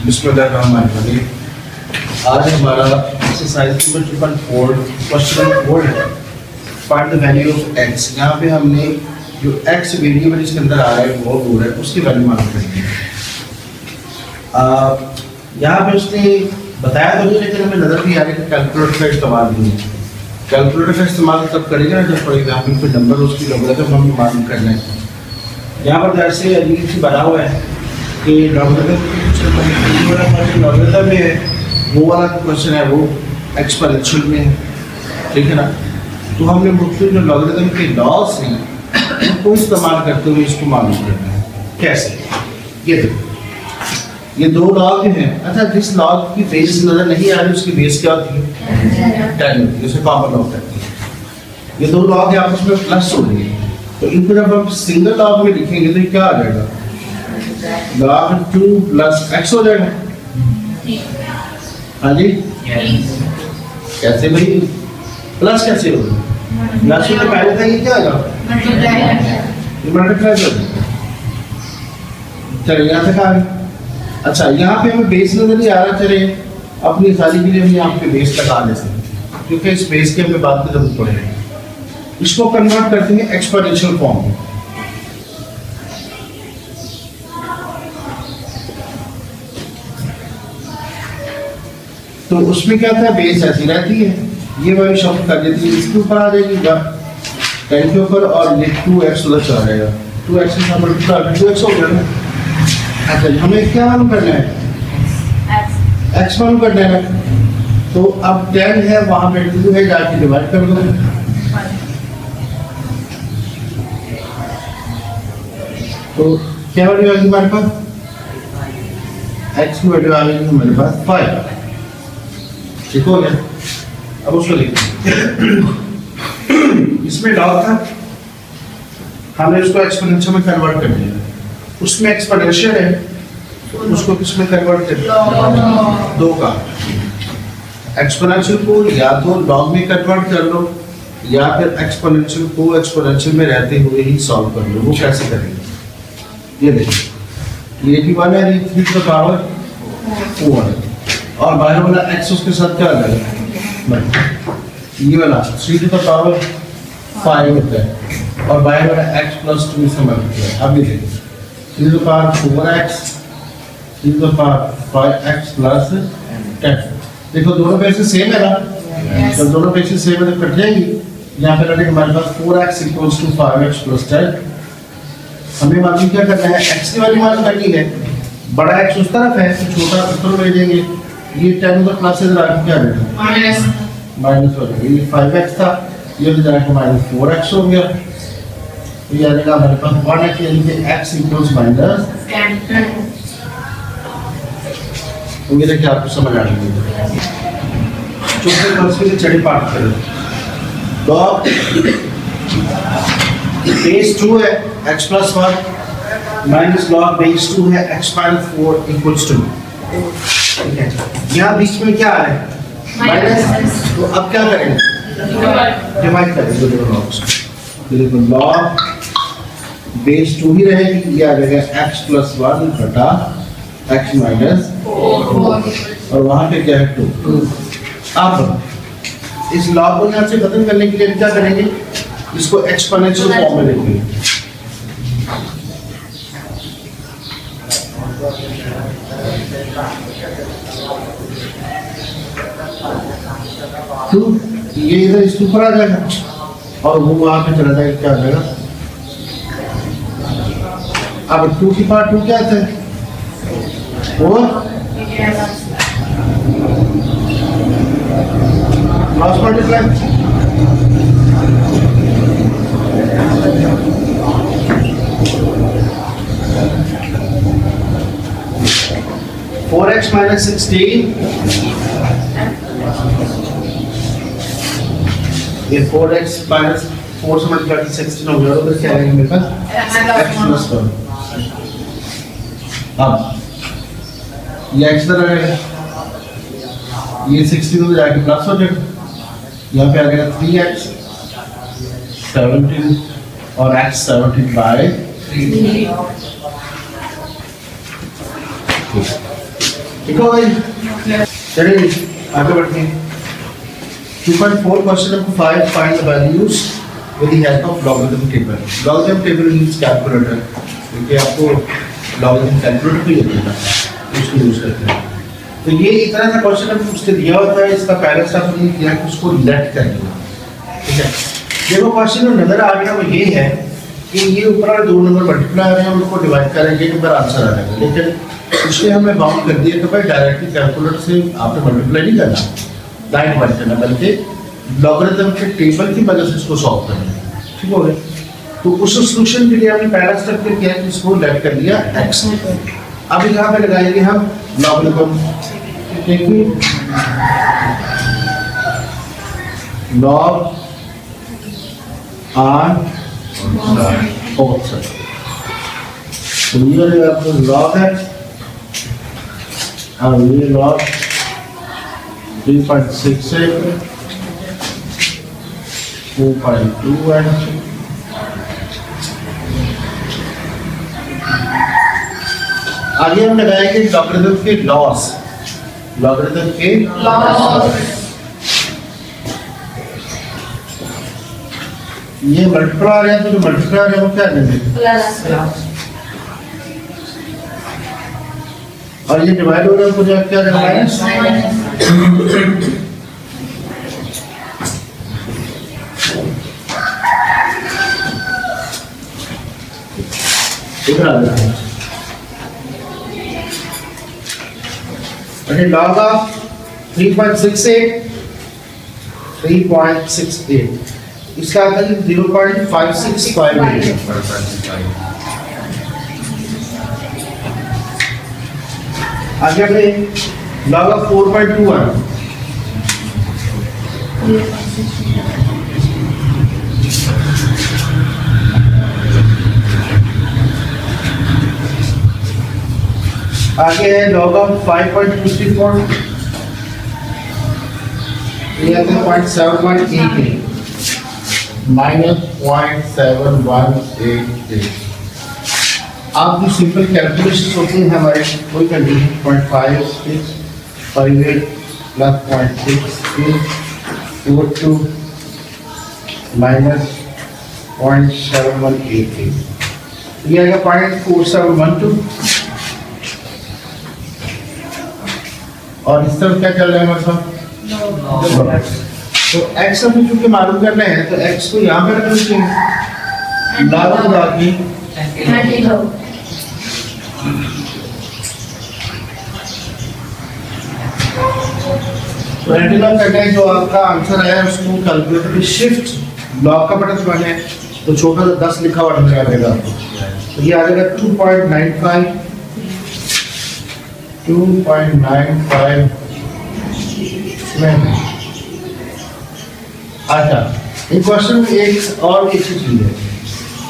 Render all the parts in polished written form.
बिस्मिल्लाहिर्रहमानिर्रहीम। आज हमारा एक्सरसाइज नंबर 4 क्वेश्चन 4 है, find the value of x। यहाँ पे हमने जो x वेरिएबल इसके अंदर आ रहा है वो हो रहा है, उसकी वैल्यू मालूम करनी है। यहाँ पे उसने बताया तो नहीं, लेकिन हमें नजर नहीं आ रहा कि कैलकुलेटर का इस्तेमाल नहीं है। कैलकुलेटर का इस्तेमाल तब करेगा ना जब फॉर एग्जाम्पल कोई नंबर उसकी लोगरिथम हम मालूम करना है। यहाँ पर जैसे अजीब सी बना हुआ है कि लोगरिथम में है, वो वाला क्वेश्चन है वो एक्सपोनेंशियल में है, ठीक है ना। तो हमने मुख्तलिफ जो लोगरिथम के लॉस हैं उनको इस्तेमाल करते हुए इसको मालूम करना है। कैसे? ये देखो, ये दो लॉग हैं। अच्छा, जिस लॉग की बेस नजर नहीं आ रही उसकी बेस क्या होती है? 10 होती है, उसे कॉमन लॉग कहते हैं। ये दो लॉग है, आपस में प्लस हो रही है, तो इनको जब हम सिंगल लॉग में लिखेंगे तो ये क्या आ जाएगा? log 2 प्लस x हो जाएगा। हाँ जी, कैसे भाई? प्लस कैसे होगा? प्लस तो पहले था, ये क्या आ जाएगा? मल्टीप्लाई कर देंगे। चलिए यहाँ तक आ गए। अच्छा, यहाँ पे हमें बेस नजर नहीं आ रहा, चले अपनी सारी के लिए हम यहाँ पे बेस लगा लेते हैं, क्योंकि इस बेस की हमें बात की जरूरत पड़ेगी। इसको कन्वर्ट करते हैं एक्सपोनेंशियल फॉर्म में। तो उसमें क्या था, बेस ऐसी रहती है, ये वाली शब्द कर देती है, इसके ऊपर आ जाएगी 10 के ऊपर, और ये 2x उधर चला जाएगा। 2x के साथ मल्टीप्लाई 2x हो गया ना। अच्छा, हमें क्या मालूम करना है? x मालूम करना है। तो अब 10 है, वहां पे 2 है, जाके डिवाइड कर दो। तो क्या वैल्यू आएगी हमारे पास? x की वैल्यू आ गई हमारे पास 5। ठीक हो गया। अब उसको लिखते इसमें लॉग था, हमने उसको एक्सपोनेंशियल में कन्वर्ट कर दिया। उसमें एक्सपोनेंशियल है, उसको किसमें कन्वर्ट कर दिया? दो का। एक्सपोनेंशियल को या तो लॉग में कन्वर्ट कर लो, या फिर एक्सपोनेंशियल को एक्सपोनेंशियल में रहते हुए ही सॉल्व कर लो। वो कैसे करेंगे? ये देखिए, ये की वाला है 3 to the power 4, और बाहर वाला x उसके साथ क्या आ जाएगा? ये वाला 3 to the power 5 होता है, और बाहर वाला x plus 2 से मल्टीप्लाई। अब ये देखिए, 3 to the power 4x, 3 to the power 5x plus 10। देखो दोनों बेस सेम है ना, तो दोनों बेस सेम है तो कट जाएंगी। यहाँ पे रखेंगे हमारे पास 4x equals to 5x plus 10। हमें मालूम क्या करना है? x की वैल्यू मालूम करनी है। बड़ा x उस तरफ है, तो छोटा उस तरफ भेजेंगे। ये 10 का प्लस इधर आके क्या देगा? माइनस हो जाएगा। ये 5x था, ये इधर आके माइनस 4x हो गया। तो ये आएगा हमारे पास 1x, यानी कि x equals माइनस 10। उम्मीद है कि आपको समझ आ गई। चौथे क्लास के लिए चढ़ी पाठ करें। लॉग बेस 2 है x plus 1 minus log base 2 है x minus 4 equals to। ठीक है, यहाँ बीच में क्या आ रहा है? माइनस। तो अब क्या करेंगे? डिवाइड करेंगे दोनों लॉग्स। देखो लॉग बेस 2 ही रहेगी, ये आ जाएगा x plus 1 बटा x minus 4, और वहां पे क्या है 2। अब इस लॉग को यहाँ से खत्म करने के लिए क्या करेंगे? इसको एक्सपोनेंशियल फॉर्म में लिखेंगे। तो ये इधर इसके ऊपर आ जाएगा, और वो वहां पे चला जाएगा, क्या आ जाएगा? अब 2 की पावर 2 क्या था? 4 क्रॉस मल्टीप्लाई 4x minus 16, ये 4x minus 4 से मल्टीप्लाई 16 हो गया, उधर क्या आएगा मेरे पास? x plus 1। अब ये x इधर आएगा, ये 16 उधर जाके प्लस हो जाएगा, यहाँ पे आ गया 3x 17 और x 17/3। ठीक हो गई? चलिए आगे बढ़ते हैं। 2.4 question number 5 find the values with the help of logarithm table. Logarithm table means calculator, क्योंकि आपको लॉगरिथम कैलकुलेटर भी देगा उसको यूज करते हैं। तो ये इतना सा क्वेश्चन हमको उससे दिया होता है, इसका पहला स्टेप हमने किया कि उसको लेट कर दिया। ठीक है, देखो क्वेश्चन में नजर आ गया वो ये है कि ये ऊपर वाले दो नंबर मल्टीप्लाई आ रहे हैं, उनको डिवाइड करेंगे तो फिर आंसर आ जाएगा। लेकिन उससे हमें बाउंड कर दिया कि भाई डायरेक्टली कैलकुलेटर से आपने मल्टीप्लाई नहीं करना, लाइन डिवाइड करना, बल्कि लॉगरिथम के टेबल की मदद से इसको सॉल्व करना है। ठीक हो गया? तो उस सॉल्यूशन के लिए हमने पहला स्टेप किया कि इसको लेट कर दिया x। अब यहाँ पे लगाएंगे हम logarithm, log r both sides। तो ये आपको लॉग है और ये लॉग 3.68 4.2 आगे हम लगाएंगे लॉगरिथम के लॉस, लॉगरिथम के लॉस। ये मल्टीप्लाई आ रहा है तो जो मल्टीप्लाई आ रहा है वो क्या करेंगे प्लस, और ये डिवाइड हो रहा है तो जो क्या करना है इधर आ जाए। Okay, log of 3.68 इसका आता है 0.5658। आगे अपने log of 4.21 आगे है log of 5.54 ये आता है 0.7188 माइनस 0.7188। आप जो सिंपल कैलकुलेशन होती है हमारे कोई कंडीशन 0.5658 प्लस 0.6842 माइनस 0.7188 ये आएगा 0.4712। और इस तरफ क्या चल रहा है हमारे साथ तो x हमें चूंकि मालूम करना है तो x को यहाँ पे रखना चाहिए लागू लगा के तो एंटीलॉग करना है। जो आपका आंसर है उसको कैलकुलेटर की शिफ्ट लॉग का बटन दबाना है तो छोटा सा 10 लिखा हुआ नजर आएगा आपको। तो ये आ जाएगा 2.95 अच्छा, इन क्वेश्चन में एक और एक चीज है,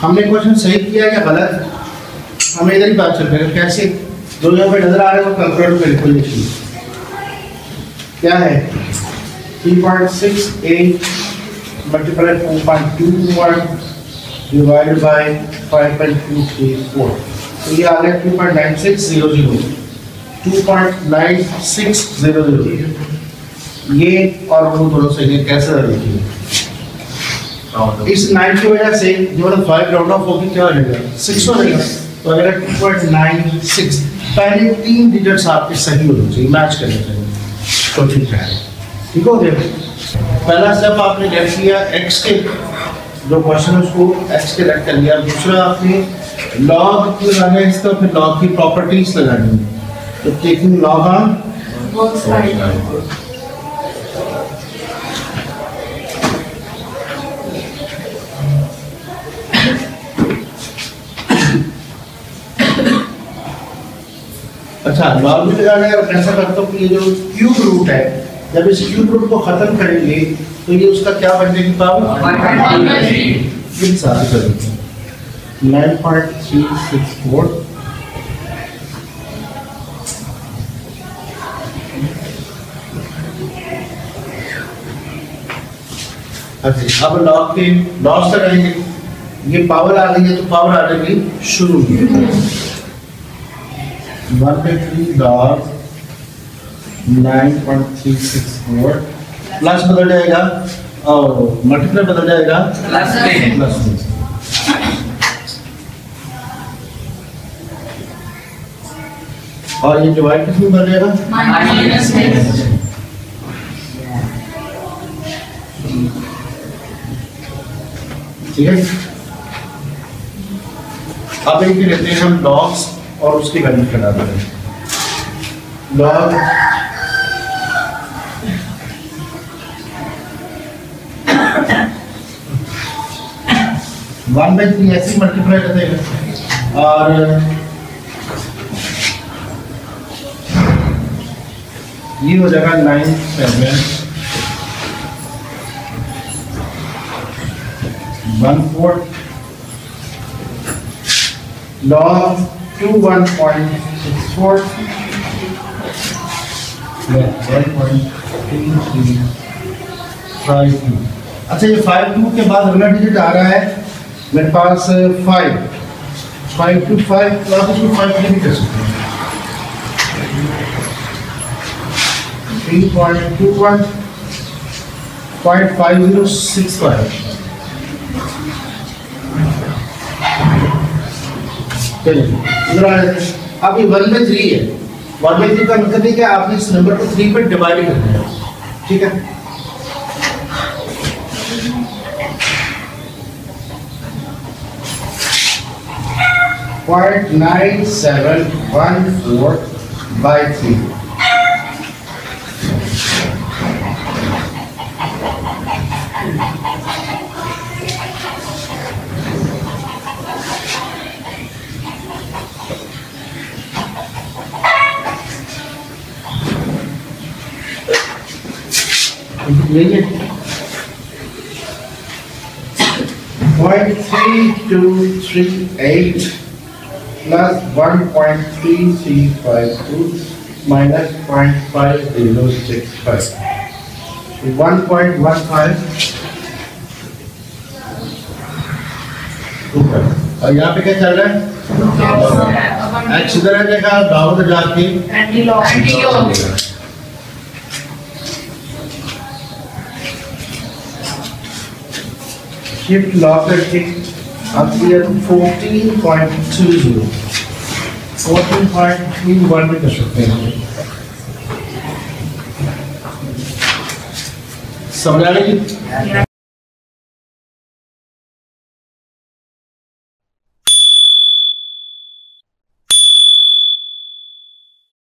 हमने क्वेश्चन सही किया या गलत हमें इधर ही बात चल रही है। कैसे? जो यहाँ पे नजर आ रहा है वो कैलकुलेटर पे लिखो। लिखिए क्या है 3.68 मल्टीप्लाई 4.21 डिवाइडेड बाय 5.234 तो ये आ गया 2.9600 2.9600 ये और वो दोनों सही है। कैसे देखिए इस 9 की वजह से जो 5 राउंड ऑफ होगी क्या हो जाएगा 6 हो जाएगा। तो अगर 2.96 पहले 3 डिजिट्स आपके सही होने चाहिए, मैच करने चाहिए तो ठीक है। ठीक हो गया? पहला स्टेप आपने लेट किया x के जो क्वेश्चन है उसको x के लेट कर लिया। दूसरा आपने लॉग लगाना है इसका, फिर लॉग की प्रॉपर्टीज लगानी है। तो taking log on both side. अच्छा, लॉग भी लगाना है। और ऐसा करता हूँ कि ये जो क्यूब रूट है जब इस क्यूब रूट को खत्म करेंगे तो ये उसका क्या बनने की पावर 9.364 अच्छा। अब लॉग के लॉस लगाएंगे, ये पावर आ गई है तो पावर आ जाएगी शुरू में 1/3 log 9.364 प्लस बदल जाएगा और मल्टीप्लाई बदल जाएगा प्लस में। प्लस में। और ये डिवाइड किस में बन जाएगा? माइनस में। ठीक है। अब एक लेते हैं हम लॉग्स और उसकी वैल्यू बना देते हैं। लॉग वन बाई थ्री ऐसे मल्टीप्लाई कर देगा और ये हो जाएगा 9.714 log 21.64 1.3352। अच्छा ये 52 के बाद अगला डिजिट आ रहा है मेरे पास 5 to 5 तो आप इसको 5 भी कर सकते हैं। 3.21.5065। चलिए इधर आ जाते हैं। अब ये 1/3 है। 1/3 का मतलब है कि आपने इस नंबर को 3 पे डिवाइड करना है। ठीक है। .9714 by 3। यही है 0.3238 plus 1.3352 minus 0.5065 1.15 और यहाँ पे क्या चल रहा है? x इधर है देखा दावत जाके एंटी लॉग। शिफ्ट लॉक करके अब ये 14.21 में कर सकते हैं। समझ आ रही है?